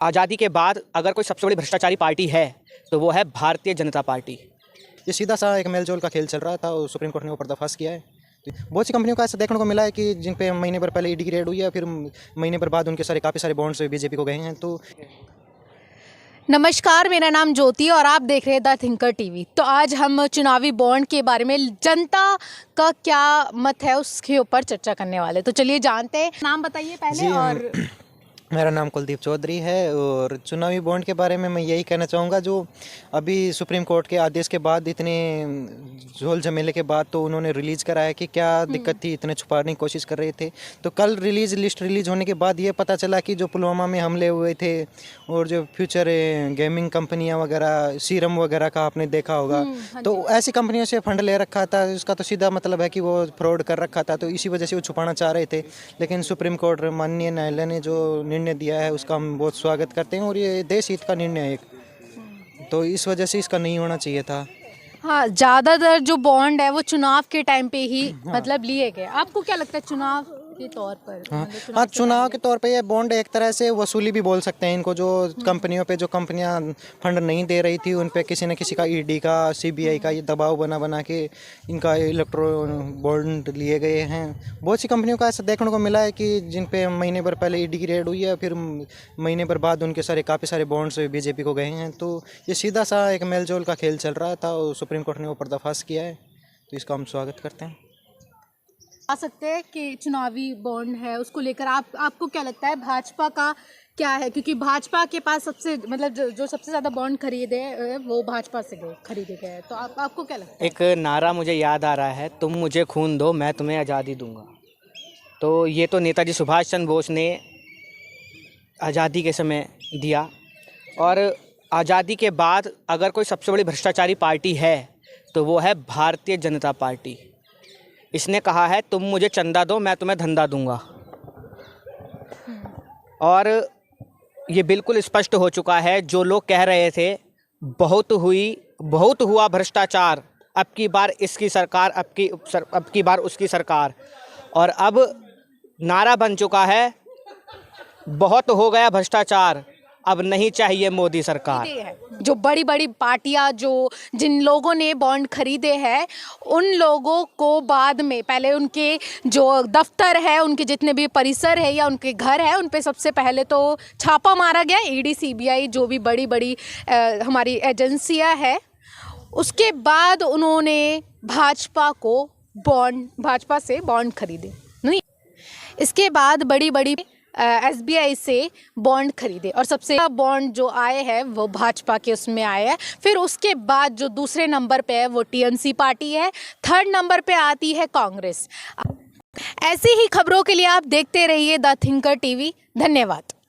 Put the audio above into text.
आज़ादी के बाद अगर कोई सबसे बड़ी भ्रष्टाचारी पार्टी है तो वो है भारतीय जनता पार्टी। ये सीधा सा एक मेलजोल का खेल चल रहा था और सुप्रीम कोर्ट ने वो पर्दाफाश किया है। तो बहुत सी कंपनियों का ऐसा देखने को मिला है कि जिन पे महीने भर पहले ईडी की रेड हुई है, फिर महीने भर बाद उनके काफ़ी सारे बॉन्ड्स बीजेपी को गए हैं। तो नमस्कार, मेरा नाम ज्योति और आप देख रहे हैं द थिंकर टीवी। तो आज हम चुनावी बॉन्ड के बारे में जनता का क्या मत है उसके ऊपर चर्चा करने वाले। तो चलिए जानते हैं, नाम बताइए पहले। और मेरा नाम कुलदीप चौधरी है और चुनावी बॉन्ड के बारे में मैं यही कहना चाहूँगा, जो अभी सुप्रीम कोर्ट के आदेश के बाद इतने झोल झमेले के बाद तो उन्होंने रिलीज़ करा है कि क्या दिक्कत थी, इतने छुपाने की कोशिश कर रहे थे। तो कल लिस्ट रिलीज़ होने के बाद ये पता चला कि जो पुलवामा में हमले हुए थे और जो फ्यूचर गेमिंग कंपनियाँ वगैरह, सीरम वगैरह का आपने देखा होगा, तो ऐसी कंपनियों से फंड ले रखा था। इसका तो सीधा मतलब है कि वो फ्रॉड कर रखा था, तो इसी वजह से वो छुपाना चाह रहे थे। लेकिन सुप्रीम कोर्ट, माननीय न्यायालय ने जो निर्णय दिया है उसका हम बहुत स्वागत करते हैं और ये देश हित का निर्णय है एक, तो इस वजह से इसका नहीं होना चाहिए था। हाँ, ज़्यादातर जो बॉन्ड है वो चुनाव के टाइम पे ही मतलब लिए गए। आपको क्या लगता है चुनाव के तौर पर? हाँ, चुनाव के तौर पे ये बॉन्ड एक तरह से वसूली भी बोल सकते हैं इनको। जो कंपनियों पे, जो कंपनियां फंड नहीं दे रही थी, उन पे किसी न किसी का ईडी का, सीबीआई का ये दबाव बना के इनका इलेक्ट्रो बॉन्ड लिए गए हैं। बहुत सी कंपनियों का ऐसा देखने को मिला है कि जिन पे महीने भर पहले ईडी की रेड हुई है, फिर महीने भर बाद उनके काफ़ी सारे बॉन्ड्स बीजेपी को गए हैं। तो ये सीधा सा एक मेलजोल का खेल चल रहा था और सुप्रीम कोर्ट ने वो पर्दाफाश किया है, तो इसका हम स्वागत करते हैं। आ सकते हैं कि चुनावी बॉन्ड है उसको लेकर आपको क्या लगता है भाजपा का क्या है? क्योंकि भाजपा के पास सबसे मतलब जो सबसे ज़्यादा बॉन्ड खरीदे वो भाजपा से खरीदे गए हैं। तो आपको क्या लगता है? एक नारा मुझे याद आ रहा है, तुम मुझे खून दो मैं तुम्हें आज़ादी दूंगा। तो ये तो नेताजी सुभाष चंद्र बोस ने आज़ादी के समय दिया। और आज़ादी के बाद अगर कोई सबसे बड़ी भ्रष्टाचारी पार्टी है तो वो है भारतीय जनता पार्टी। इसने कहा है तुम मुझे चंदा दो मैं तुम्हें धंधा दूंगा। और ये बिल्कुल स्पष्ट हो चुका है, जो लोग कह रहे थे बहुत हुआ भ्रष्टाचार, अब की बार इसकी सरकार, अब की बार उसकी सरकार। और अब नारा बन चुका है बहुत हो गया भ्रष्टाचार, अब नहीं चाहिए मोदी सरकार। जो बड़ी बड़ी पार्टियां, जिन लोगों ने बॉन्ड खरीदे हैं, उन लोगों को बाद में पहले उनके जो दफ्तर है, उनके जितने भी परिसर है या उनके घर है, उन पे सबसे पहले तो छापा मारा गया। ईडी, सीबीआई, जो भी बड़ी बड़ी हमारी एजेंसियां है, उसके बाद उन्होंने भाजपा से बॉन्ड खरीदे। नहीं, इसके बाद बड़ी बड़ी एसबीआई से बॉन्ड खरीदे और सबसे बॉन्ड जो आए हैं वो भाजपा के उसमें आए हैं। फिर उसके बाद जो दूसरे नंबर पे है वो टीएमसी पार्टी है, थर्ड नंबर पे आती है कांग्रेस। ऐसी ही खबरों के लिए आप देखते रहिए द थिंकर टीवी। धन्यवाद।